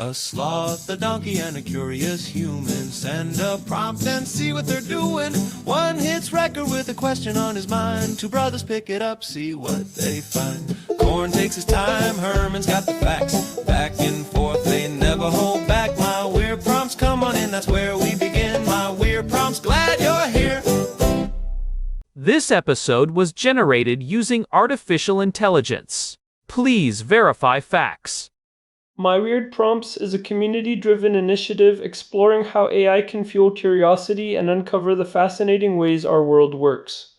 A sloth, a donkey, and a curious human. Send a prompt and see what they're doing. One hits record with a question on his mind. Two brothers pick it up, see what they find. Corn takes his time, Herman's got the facts. Back and forth, they never hold back. My weird prompts, come on in, that's where we begin. My weird prompts, glad you're here. This episode was generated using artificial intelligence. Please verify facts. My Weird Prompts is a community-driven initiative exploring how AI can fuel curiosity and uncover the fascinating ways our world works.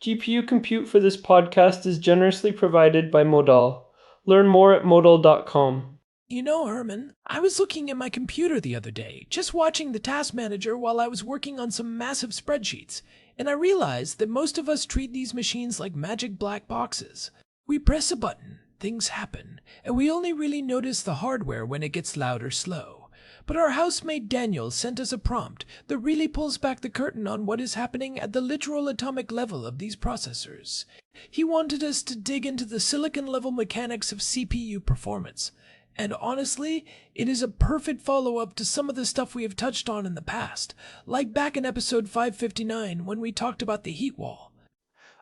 GPU compute for this podcast is generously provided by Modal. Learn more at modal.com. You know, Herman, I was looking at my computer the other day, just watching the task manager while I was working on some massive spreadsheets, and I realized that most of us treat these machines like magic black boxes. We press a button, things happen, and we only really notice the hardware when it gets loud or slow. But our housemate Daniel sent us a prompt that really pulls back the curtain on what is happening at the literal atomic level of these processors. He wanted us to dig into the silicon-level mechanics of CPU performance. And honestly, it is a perfect follow-up to some of the stuff we have touched on in the past, like back in episode 559 when we talked about the heat wall.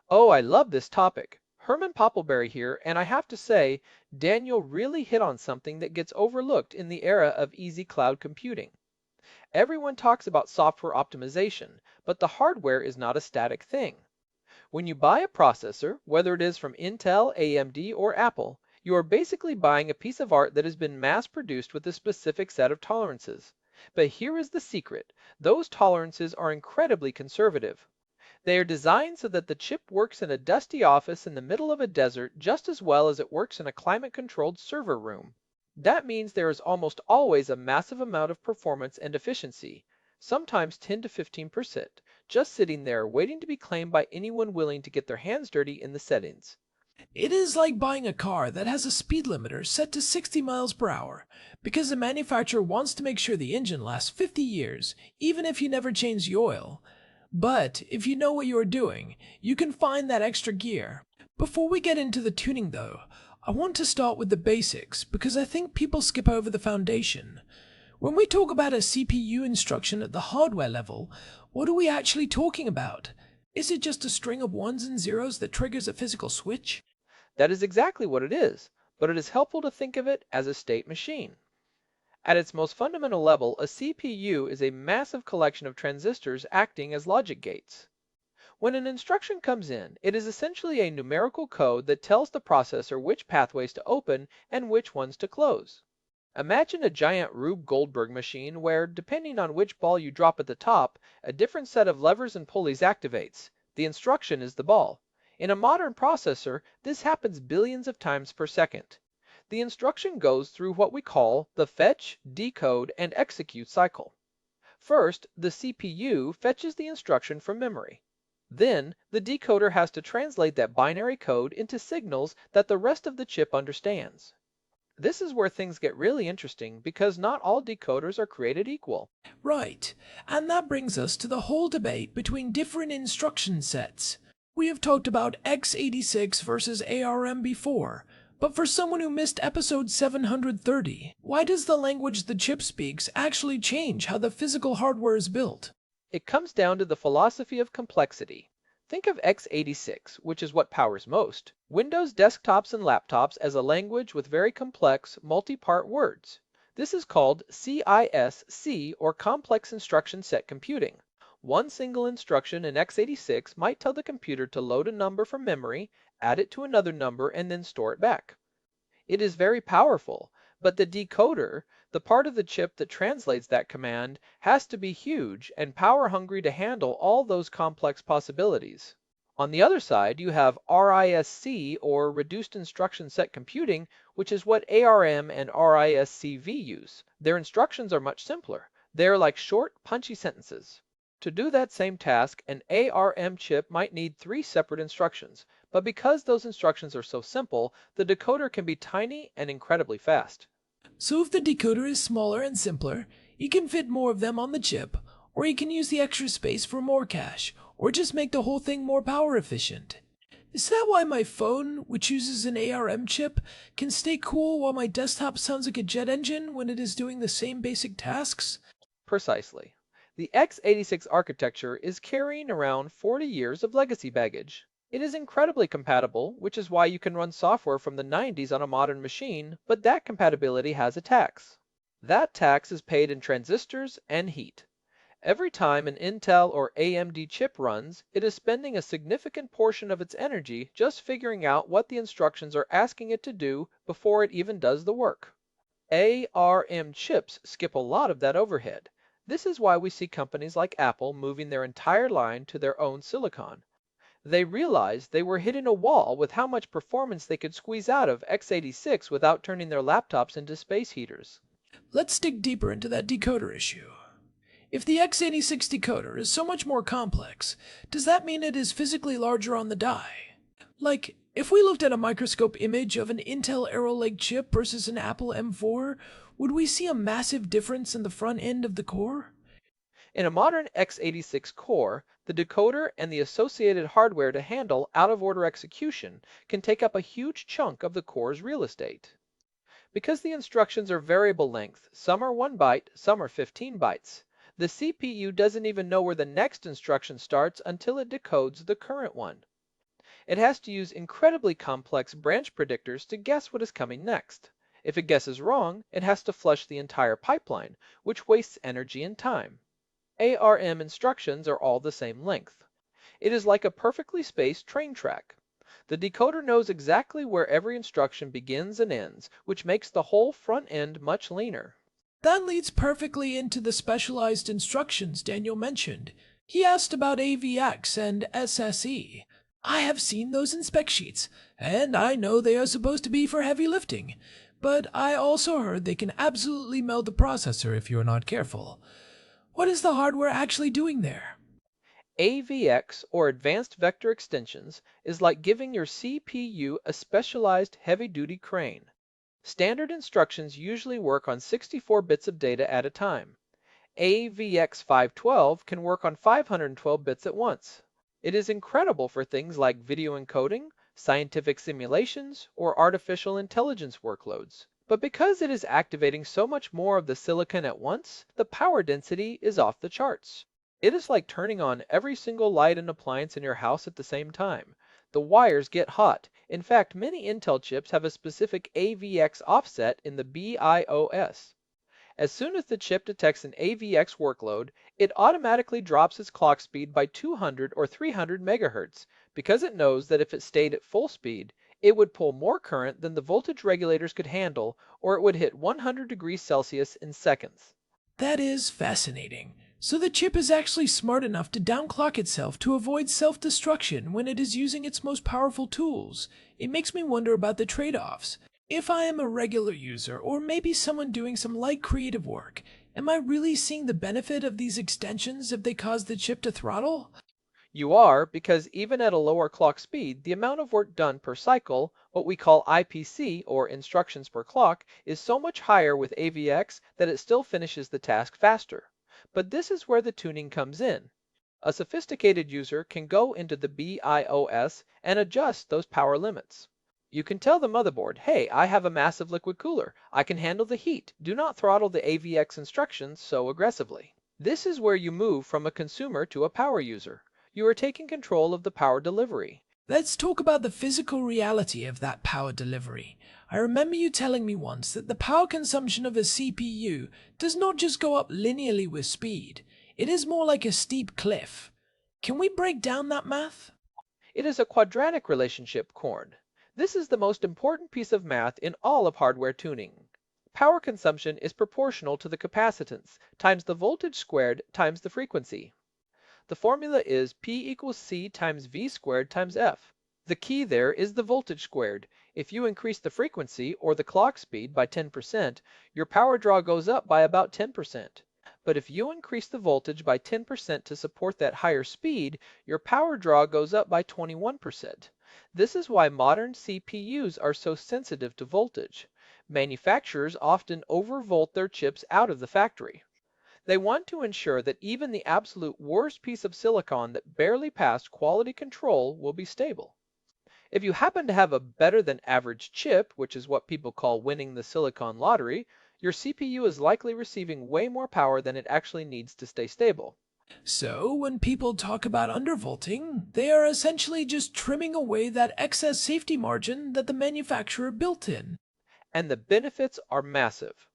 Oh, I love this topic. Herman Poppleberry here, and I have to say, Daniel really hit on something that gets overlooked in the era of easy cloud computing. Everyone talks about software optimization, but the hardware is not a static thing. When you buy a processor, whether it is from Intel, AMD, or Apple, you are basically buying a piece of art that has been mass-produced with a specific set of tolerances. But here is the secret. Those tolerances are incredibly conservative. They are designed so that the chip works in a dusty office in the middle of a desert just as well as it works in a climate-controlled server room. That means there is almost always a massive amount of performance and efficiency, sometimes 10 to 15%, just sitting there waiting to be claimed by anyone willing to get their hands dirty in the settings. It is like buying a car that has a speed limiter set to 60 miles per hour, because the manufacturer wants to make sure the engine lasts 50 years, even if you never change the oil. But if you know what you are doing, you can find that extra gear. Before we get into the tuning though, I want to start with the basics because I think people skip over the foundation. When we talk about a CPU instruction at the hardware level, what are we actually talking about? Is it just a string of ones and zeros that triggers a physical switch? That is exactly what it is, but it is helpful to think of it as a state machine. At its most fundamental level, a CPU is a massive collection of transistors acting as logic gates. When an instruction comes in, it is essentially a numerical code that tells the processor which pathways to open and which ones to close. Imagine a giant Rube Goldberg machine where, depending on which ball you drop at the top, a different set of levers and pulleys activates. The instruction is the ball. In a modern processor, this happens billions of times per second. The instruction goes through what we call the fetch, decode, and execute cycle. First, the CPU fetches the instruction from memory. Then, the decoder has to translate that binary code into signals that the rest of the chip understands. This is where things get really interesting because not all decoders are created equal. Right, and that brings us to the whole debate between different instruction sets. We have talked about x86 versus ARM before. But for someone who missed episode 730, why does the language the chip speaks actually change how the physical hardware is built? It comes down to the philosophy of complexity. Think of x86, which is what powers most, Windows desktops and laptops as a language with very complex, multi-part words. This is called CISC, or Complex Instruction Set Computing. One single instruction in x86 might tell the computer to load a number from memory, add it to another number, and then store it back. It is very powerful, but the decoder, the part of the chip that translates that command, has to be huge and power-hungry to handle all those complex possibilities. On the other side, you have RISC, or Reduced Instruction Set Computing, which is what ARM and RISC-V use. Their instructions are much simpler. They are like short, punchy sentences. To do that same task, an ARM chip might need 3 separate instructions, but because those instructions are so simple, the decoder can be tiny and incredibly fast. So if the decoder is smaller and simpler, you can fit more of them on the chip, or you can use the extra space for more cache, or just make the whole thing more power efficient. Is that why my phone, which uses an ARM chip, can stay cool while my desktop sounds like a jet engine when it is doing the same basic tasks? Precisely. The x86 architecture is carrying around 40 years of legacy baggage. It is incredibly compatible, which is why you can run software from the 90s on a modern machine, but that compatibility has a tax. That tax is paid in transistors and heat. Every time an Intel or AMD chip runs, it is spending a significant portion of its energy just figuring out what the instructions are asking it to do before it even does the work. ARM chips skip a lot of that overhead. This is why we see companies like Apple moving their entire line to their own silicon. They realized they were hitting a wall with how much performance they could squeeze out of x86 without turning their laptops into space heaters. Let's dig deeper into that decoder issue. If the x86 decoder is so much more complex, does that mean it is physically larger on the die? Like, if we looked at a microscope image of an Intel Arrow Lake chip versus an Apple M4, would we see a massive difference in the front end of the core? In a modern x86 core, the decoder and the associated hardware to handle out-of-order execution can take up a huge chunk of the core's real estate. Because the instructions are variable length, some are 1 byte, some are 15 bytes, the CPU doesn't even know where the next instruction starts until it decodes the current one. It has to use incredibly complex branch predictors to guess what is coming next. If it guesses wrong, it has to flush the entire pipeline, which wastes energy and time. ARM instructions are all the same length. It is like a perfectly spaced train track. The decoder knows exactly where every instruction begins and ends, which makes the whole front end much leaner. That leads perfectly into the specialized instructions Daniel mentioned. He asked about AVX and SSE. I have seen those in spec sheets, and I know they are supposed to be for heavy lifting, but I also heard they can absolutely melt the processor if you are not careful. What is the hardware actually doing there? AVX, or Advanced Vector Extensions, is like giving your CPU a specialized heavy-duty crane. Standard instructions usually work on 64 bits of data at a time. AVX 512 can work on 512 bits at once. It is incredible for things like video encoding, scientific simulations, or artificial intelligence workloads. But because it is activating so much more of the silicon at once, the power density is off the charts. It is like turning on every single light and appliance in your house at the same time. The wires get hot. In fact, many Intel chips have a specific AVX offset in the BIOS. As soon as the chip detects an AVX workload, it automatically drops its clock speed by 200 or 300 megahertz because it knows that if it stayed at full speed, it would pull more current than the voltage regulators could handle, or it would hit 100 degrees Celsius in seconds. That is fascinating. So the chip is actually smart enough to downclock itself to avoid self-destruction when it is using its most powerful tools. It makes me wonder about the trade-offs. If I am a regular user, or maybe someone doing some light creative work, am I really seeing the benefit of these extensions if they cause the chip to throttle? You are, because even at a lower clock speed, the amount of work done per cycle, what we call IPC, or instructions per clock, is so much higher with AVX that it still finishes the task faster. But this is where the tuning comes in. A sophisticated user can go into the BIOS and adjust those power limits. You can tell the motherboard, hey, I have a massive liquid cooler. I can handle the heat. Do not throttle the AVX instructions so aggressively. This is where you move from a consumer to a power user. You are taking control of the power delivery. Let's talk about the physical reality of that power delivery. I remember you telling me once that the power consumption of a CPU does not just go up linearly with speed, it is more like a steep cliff. Can we break down that math? It is a quadratic relationship, Korn. This is the most important piece of math in all of hardware tuning. Power consumption is proportional to the capacitance times the voltage squared times the frequency. The formula is P equals C times V squared times F. The key there is the voltage squared. If you increase the frequency or the clock speed by 10%, your power draw goes up by about 10%. But if you increase the voltage by 10% to support that higher speed, your power draw goes up by 21%. This is why modern CPUs are so sensitive to voltage. Manufacturers often overvolt their chips out of the factory. They want to ensure that even the absolute worst piece of silicon that barely passed quality control will be stable. If you happen to have a better than average chip, which is what people call winning the silicon lottery, your CPU is likely receiving way more power than it actually needs to stay stable. So, when people talk about undervolting, they are essentially just trimming away that excess safety margin that the manufacturer built in. And the benefits are massive.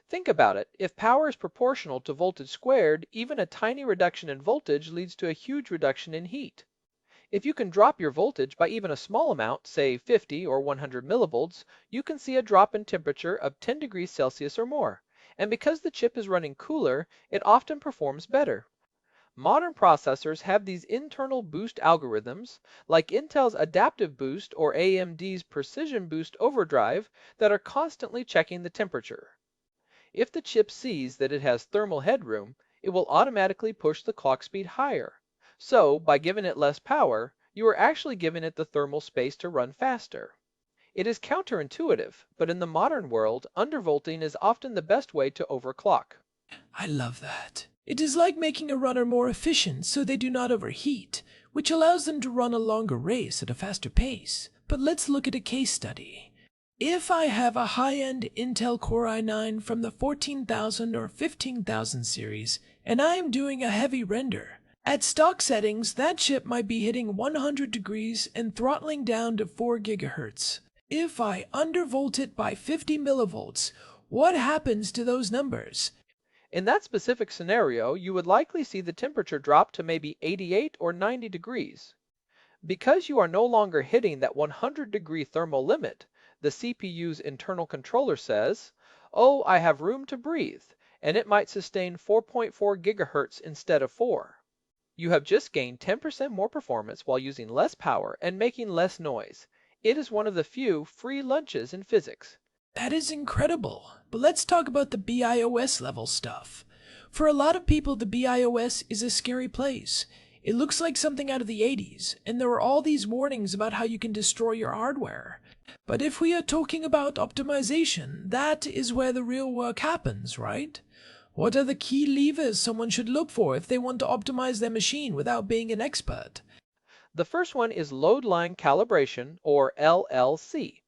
Think about it. If power is proportional to voltage squared, even a tiny reduction in voltage leads to a huge reduction in heat. If you can drop your voltage by even a small amount, say 50 or 100 millivolts, you can see a drop in temperature of 10 degrees Celsius or more. And because the chip is running cooler, it often performs better. Modern processors have these internal boost algorithms, like Intel's Adaptive Boost or AMD's Precision Boost Overdrive, that are constantly checking the temperature. If the chip sees that it has thermal headroom, it will automatically push the clock speed higher. So, by giving it less power, you are actually giving it the thermal space to run faster. It is counterintuitive, but in the modern world, undervolting is often the best way to overclock. I love that. It is like making a runner more efficient so they do not overheat, which allows them to run a longer race at a faster pace. But let's look at a case study. If I have a high-end Intel Core i9 from the 14,000 or 15,000 series, and I am doing a heavy render, at stock settings that chip might be hitting 100 degrees and throttling down to 4 GHz. If I undervolt it by 50 millivolts, what happens to those numbers? In that specific scenario, you would likely see the temperature drop to maybe 88 or 90 degrees. Because you are no longer hitting that 100-degree thermal limit, the CPU's internal controller says, "Oh, I have room to breathe," and it might sustain 4.4 gigahertz instead of 4. You have just gained 10% more performance while using less power and making less noise. It is one of the few free lunches in physics. That is incredible. But let's talk about the BIOS level stuff. For a lot of people, the BIOS is a scary place. It looks like something out of the 80s, and there are all these warnings about how you can destroy your hardware. But if we are talking about optimization, that is where the real work happens, right? What are the key levers someone should look for if they want to optimize their machine without being an expert? The first one is load line calibration, or LLC.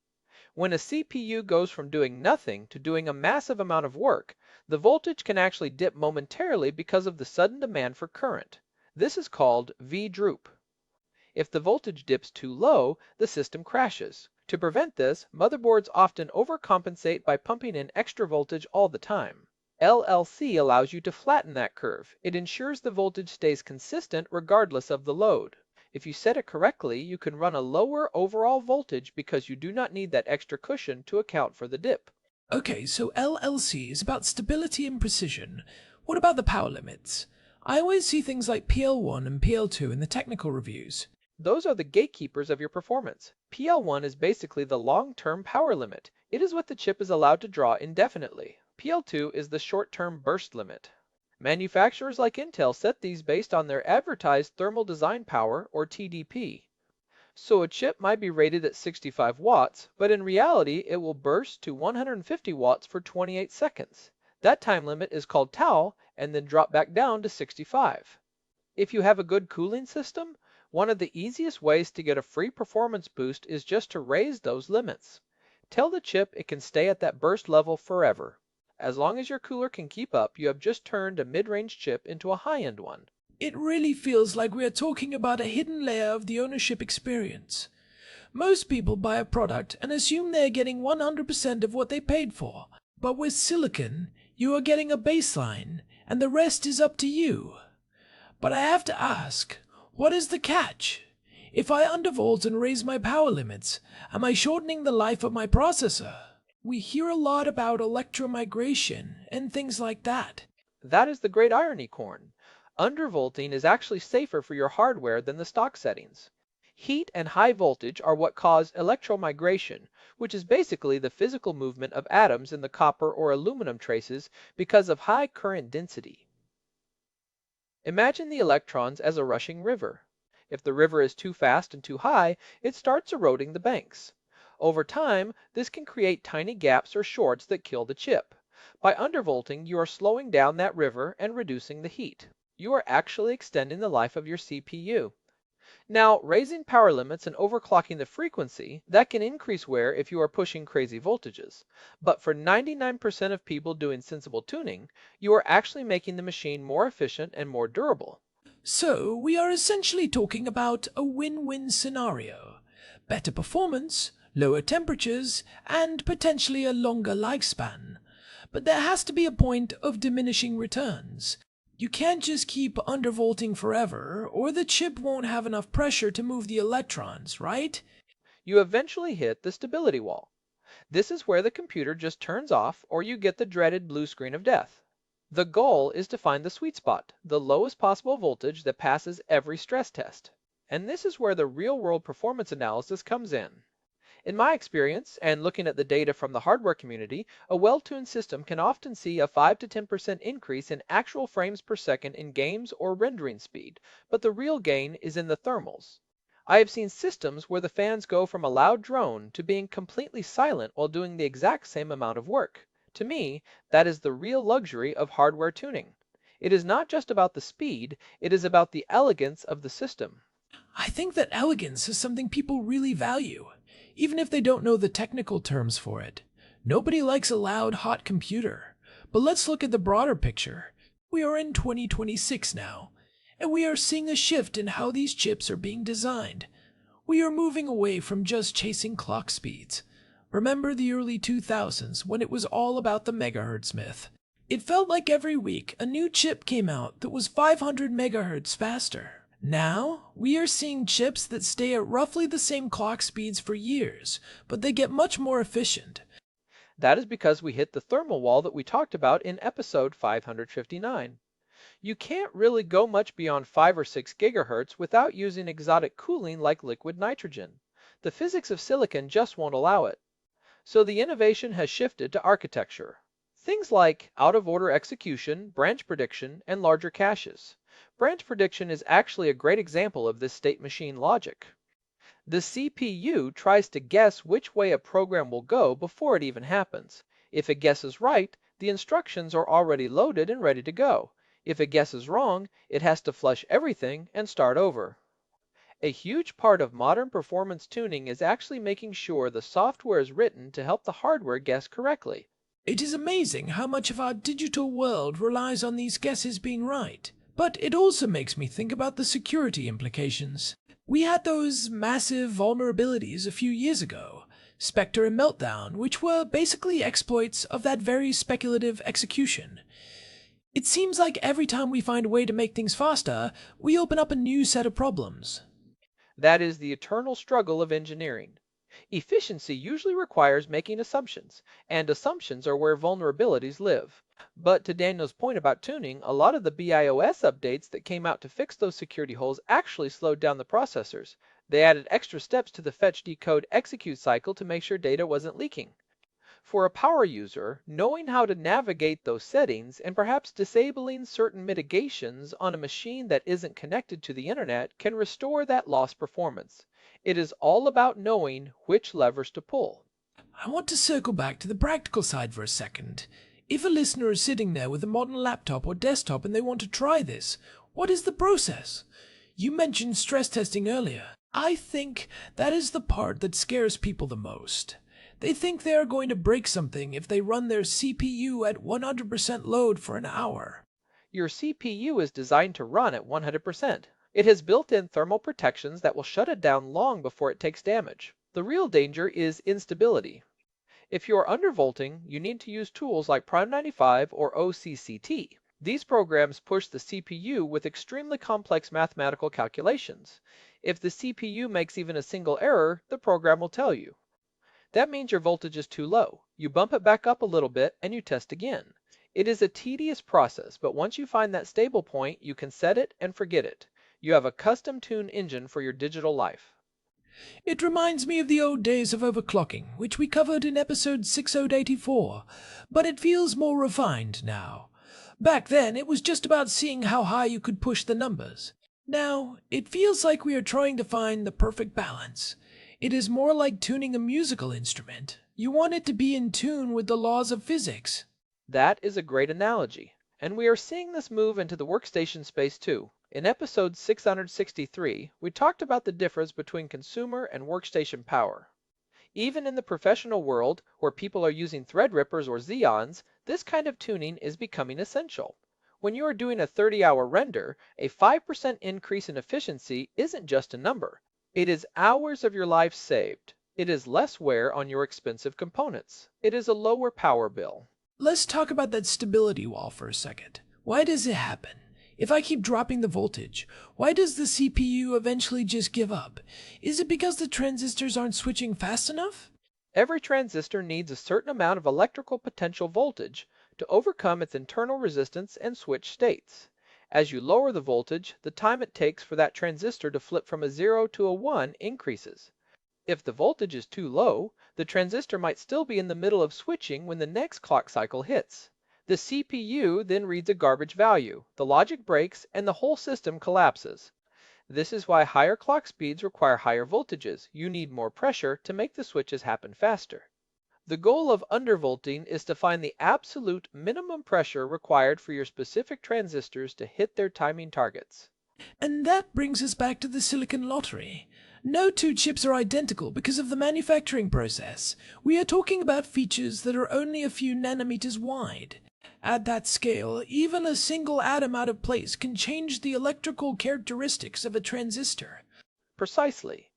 When a CPU goes from doing nothing to doing a massive amount of work, the voltage can actually dip momentarily because of the sudden demand for current. This is called V-droop. If the voltage dips too low, the system crashes. To prevent this, motherboards often overcompensate by pumping in extra voltage all the time. LLC allows you to flatten that curve. It ensures the voltage stays consistent regardless of the load. If you set it correctly, you can run a lower overall voltage because you do not need that extra cushion to account for the dip. Okay, so LLC is about stability and precision. What about the power limits? I always see things like PL1 and PL2 in the technical reviews. Those are the gatekeepers of your performance. PL1 is basically the long-term power limit. It is what the chip is allowed to draw indefinitely. PL2 is the short-term burst limit. Manufacturers like Intel set these based on their advertised thermal design power, or TDP. So a chip might be rated at 65 watts, but in reality it will burst to 150 watts for 28 seconds. That time limit is called tau and then drop back down to 65. If you have a good cooling system, one of the easiest ways to get a free performance boost is just to raise those limits. Tell the chip it can stay at that burst level forever. As long as your cooler can keep up, you have just turned a mid-range chip into a high-end one. It really feels like we are talking about a hidden layer of the ownership experience. Most people buy a product and assume they are getting 100% of what they paid for. But with silicon, you are getting a baseline, and the rest is up to you. But I have to ask, what is the catch? If I undervolt and raise my power limits, am I shortening the life of my processor? We hear a lot about electromigration and things like that. That is the great irony, Korn. Undervolting is actually safer for your hardware than the stock settings. Heat and high voltage are what cause electromigration, which is basically the physical movement of atoms in the copper or aluminum traces because of high current density. Imagine the electrons as a rushing river. If the river is too fast and too high, it starts eroding the banks. Over time, this can create tiny gaps or shorts that kill the chip. By undervolting, you are slowing down that river and reducing the heat. You are actually extending the life of your CPU. Now, raising power limits and overclocking the frequency, that can increase wear if you are pushing crazy voltages. But for 99% of people doing sensible tuning, you are actually making the machine more efficient and more durable. So, we are essentially talking about a win-win scenario. Better performance, lower temperatures, and potentially a longer lifespan. But there has to be a point of diminishing returns. You can't just keep undervolting forever, or the chip won't have enough pressure to move the electrons, right? You eventually hit the stability wall. This is where the computer just turns off or you get the dreaded blue screen of death. The goal is to find the sweet spot, the lowest possible voltage that passes every stress test. And this is where the real-world performance analysis comes in. In my experience, and looking at the data from the hardware community, a well-tuned system can often see a 5 to 10% increase in actual frames per second in games or rendering speed, but the real gain is in the thermals. I have seen systems where the fans go from a loud drone to being completely silent while doing the exact same amount of work. To me, that is the real luxury of hardware tuning. It is not just about the speed, it is about the elegance of the system. I think that elegance is something people really value, even if they don't know the technical terms for it. Nobody likes a loud, hot computer. But let's look at the broader picture. We are in 2026 now, and we are seeing a shift in how these chips are being designed. We are moving away from just chasing clock speeds. Remember the early 2000s when it was all about the megahertz myth? It felt like every week a new chip came out that was 500 megahertz faster. Now, we are seeing chips that stay at roughly the same clock speeds for years, but they get much more efficient. That is because we hit the thermal wall that we talked about in episode 559. You can't really go much beyond 5 or 6 gigahertz without using exotic cooling like liquid nitrogen. The physics of silicon just won't allow it. So the innovation has shifted to architecture. Things like out-of-order execution, branch prediction, and larger caches. Branch prediction is actually a great example of this state machine logic. The CPU tries to guess which way a program will go before it even happens. If it guesses right, the instructions are already loaded and ready to go. If it guesses wrong, it has to flush everything and start over. A huge part of modern performance tuning is actually making sure the software is written to help the hardware guess correctly. It is amazing how much of our digital world relies on these guesses being right. But it also makes me think about the security implications. We had those massive vulnerabilities a few years ago, Spectre and Meltdown, which were basically exploits of that very speculative execution. It seems like every time we find a way to make things faster, we open up a new set of problems. That is the eternal struggle of engineering. Efficiency usually requires making assumptions, and assumptions are where vulnerabilities live. But to Daniel's point about tuning, a lot of the BIOS updates that came out to fix those security holes actually slowed down the processors. They added extra steps to the fetch, decode, execute cycle to make sure data wasn't leaking. For a power user, knowing how to navigate those settings and perhaps disabling certain mitigations on a machine that isn't connected to the internet can restore that lost performance. It is all about knowing which levers to pull. I want to circle back to the practical side for a second. If a listener is sitting there with a modern laptop or desktop and they want to try this, what is the process? You mentioned stress testing earlier. I think that is the part that scares people the most. They think they are going to break something if they run their CPU at 100% load for an hour. Your CPU is designed to run at 100%. It has built-in thermal protections that will shut it down long before it takes damage. The real danger is instability. If you are undervolting, you need to use tools like Prime 95 or OCCT. These programs push the CPU with extremely complex mathematical calculations. If the CPU makes even a single error, the program will tell you. That means your voltage is too low. You bump it back up a little bit and you test again. It is a tedious process, but once you find that stable point, you can set it and forget it. You have a custom-tuned engine for your digital life. It reminds me of the old days of overclocking, which we covered in episode 684, but it feels more refined now. Back then, it was just about seeing how high you could push the numbers. Now, it feels like we are trying to find the perfect balance. It is more like tuning a musical instrument. You want it to be in tune with the laws of physics. That is a great analogy, and we are seeing this move into the workstation space too. In episode 663, we talked about the difference between consumer and workstation power. Even in the professional world, where people are using Threadrippers or Xeons, this kind of tuning is becoming essential. When you are doing a 30-hour render, a 5% increase in efficiency isn't just a number. It is hours of your life saved. It is less wear on your expensive components. It is a lower power bill. Let's talk about that stability wall for a second. Why does it happen? If I keep dropping the voltage, why does the CPU eventually just give up? Is it because the transistors aren't switching fast enough? Every transistor needs a certain amount of electrical potential voltage to overcome its internal resistance and switch states. As you lower the voltage, the time it takes for that transistor to flip from a 0 to a 1 increases. If the voltage is too low, the transistor might still be in the middle of switching when the next clock cycle hits. The CPU then reads a garbage value, the logic breaks, and the whole system collapses. This is why higher clock speeds require higher voltages. You need more pressure to make the switches happen faster. The goal of undervolting is to find the absolute minimum pressure required for your specific transistors to hit their timing targets. And that brings us back to the silicon lottery. No two chips are identical because of the manufacturing process. We are talking about features that are only a few nanometers wide. At that scale, even a single atom out of place can change the electrical characteristics of a transistor. Precisely.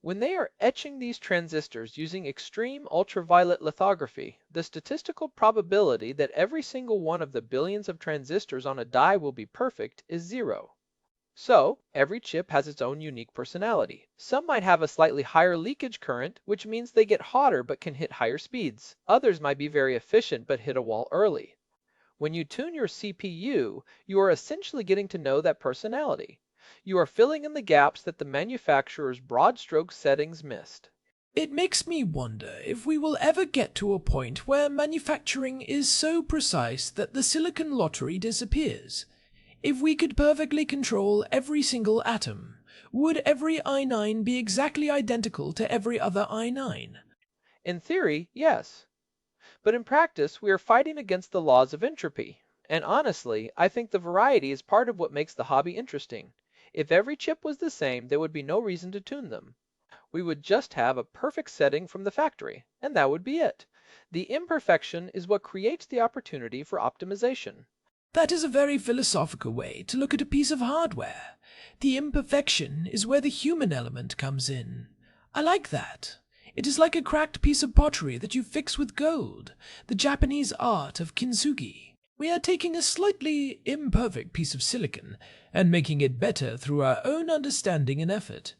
When they are etching these transistors using extreme ultraviolet lithography, the statistical probability that every single one of the billions of transistors on a die will be perfect is 0. So, every chip has its own unique personality. Some might have a slightly higher leakage current, which means they get hotter but can hit higher speeds. Others might be very efficient but hit a wall early. When you tune your CPU, you are essentially getting to know that personality. You are filling in the gaps that the manufacturer's broad stroke settings missed. It makes me wonder if we will ever get to a point where manufacturing is so precise that the silicon lottery disappears. If we could perfectly control every single atom, would every I9 be exactly identical to every other I9? In theory, yes. But in practice, we are fighting against the laws of entropy. And honestly, I think the variety is part of what makes the hobby interesting. If every chip was the same, there would be no reason to tune them. We would just have a perfect setting from the factory, and that would be it. The imperfection is what creates the opportunity for optimization. That is a very philosophical way to look at a piece of hardware. The imperfection is where the human element comes in. I like that. It is like a cracked piece of pottery that you fix with gold, the Japanese art of kintsugi. We are taking a slightly imperfect piece of silicon and making it better through our own understanding and effort.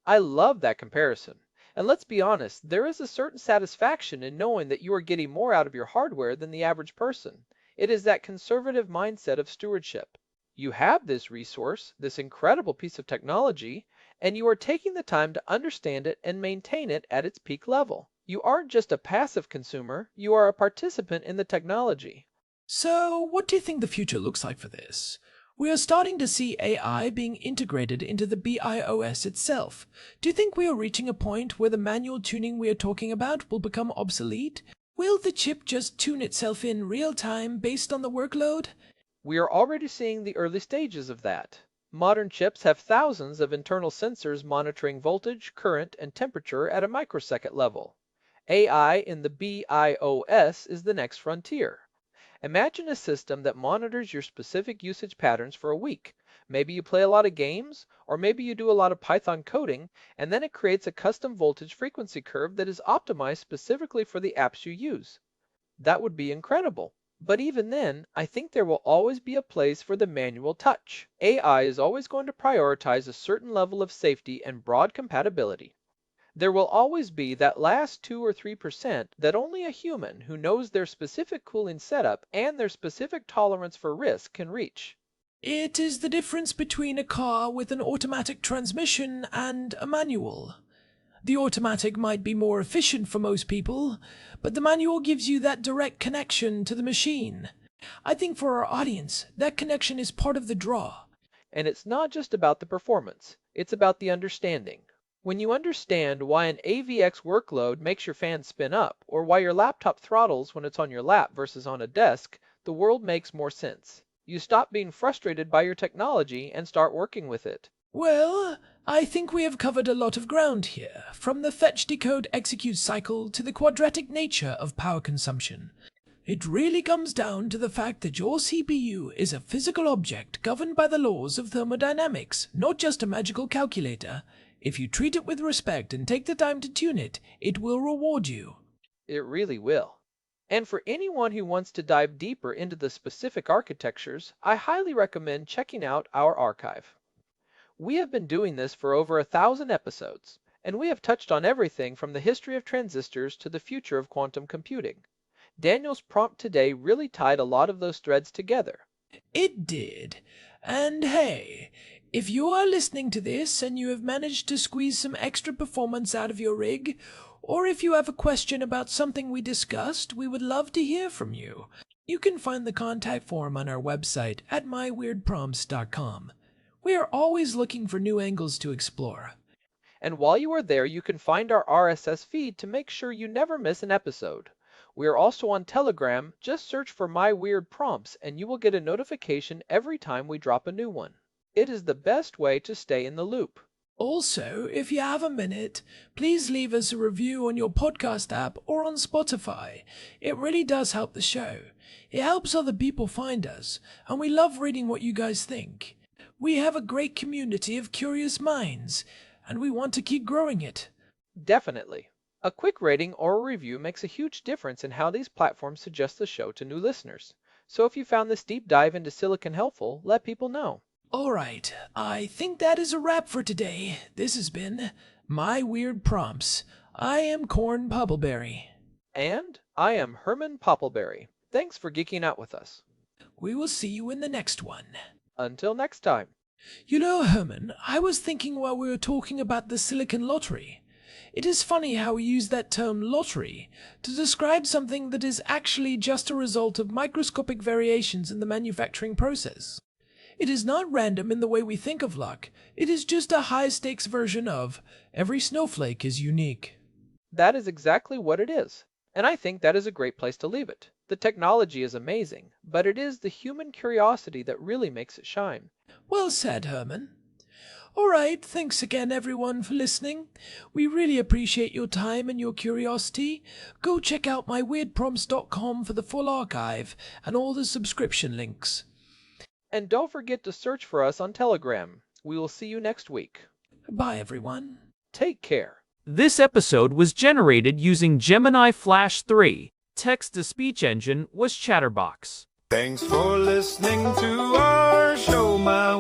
I love that comparison. And let's be honest, there is a certain satisfaction in knowing that you are getting more out of your hardware than the average person. It is that conservative mindset of stewardship. You have this resource, this incredible piece of technology, and you are taking the time to understand it and maintain it at its peak level. You aren't just a passive consumer, you are a participant in the technology. So, what do you think the future looks like for this? We are starting to see AI being integrated into the BIOS itself. Do you think we are reaching a point where the manual tuning we are talking about will become obsolete? Will the chip just tune itself in real time based on the workload? We are already seeing the early stages of that. Modern chips have thousands of internal sensors monitoring voltage, current, and temperature at a microsecond level. AI in the BIOS is the next frontier. Imagine a system that monitors your specific usage patterns for a week. Maybe you play a lot of games, or maybe you do a lot of Python coding, and then it creates a custom voltage frequency curve that is optimized specifically for the apps you use. That would be incredible. But even then, I think there will always be a place for the manual touch. AI is always going to prioritize a certain level of safety and broad compatibility. There will always be that last 2 or 3% that only a human who knows their specific cooling setup and their specific tolerance for risk can reach. It is the difference between a car with an automatic transmission and a manual. The automatic might be more efficient for most people, but the manual gives you that direct connection to the machine. I think for our audience, that connection is part of the draw. And it's not just about the performance, it's about the understanding. When you understand why an AVX workload makes your fan spin up, or why your laptop throttles when it's on your lap versus on a desk, the world makes more sense. You stop being frustrated by your technology and start working with it. Well, I think we have covered a lot of ground here, from the fetch, decode, execute cycle to the quadratic nature of power consumption. It really comes down to the fact that your CPU is a physical object governed by the laws of thermodynamics, not just a magical calculator. If you treat it with respect and take the time to tune it, it will reward you. It really will. And for anyone who wants to dive deeper into the specific architectures, I highly recommend checking out our archive. We have been doing this for over 1,000 episodes, and we have touched on everything from the history of transistors to the future of quantum computing. Daniel's prompt today really tied a lot of those threads together. It did. And hey, if you are listening to this and you have managed to squeeze some extra performance out of your rig, or if you have a question about something we discussed, we would love to hear from you. You can find the contact form on our website at myweirdprompts.com. We are always looking for new angles to explore. And while you are there, you can find our RSS feed to make sure you never miss an episode. We are also on Telegram. Just search for My Weird Prompts and you will get a notification every time we drop a new one. It is the best way to stay in the loop. Also, if you have a minute, please leave us a review on your podcast app or on Spotify. It really does help the show. It helps other people find us, and we love reading what you guys think. We have a great community of curious minds, and we want to keep growing it. Definitely. A quick rating or a review makes a huge difference in how these platforms suggest the show to new listeners. So if you found this deep dive into silicon helpful, let people know. All right, I think that is a wrap for today. This has been My Weird Prompts. I am Corn Pubbleberry. And I am Herman Poppleberry. Thanks for geeking out with us. We will see you in the next one. Until next time. You know, Herman, I was thinking while we were talking about the Silicon Lottery. It is funny how we use that term lottery to describe something that is actually just a result of microscopic variations in the manufacturing process. It is not random in the way we think of luck. It is just a high-stakes version of every snowflake is unique. That is exactly what it is. And I think that is a great place to leave it. The technology is amazing, but it is the human curiosity that really makes it shine. Well said, Herman. All right, thanks again, everyone, for listening. We really appreciate your time and your curiosity. Go check out myweirdprompts.com for the full archive and all the subscription links. And don't forget to search for us on Telegram. We will see you next week. Bye, everyone. Take care. This episode was generated using Gemini Flash 3. Text-to-speech engine was Chatterbox. Thanks for listening to our show, My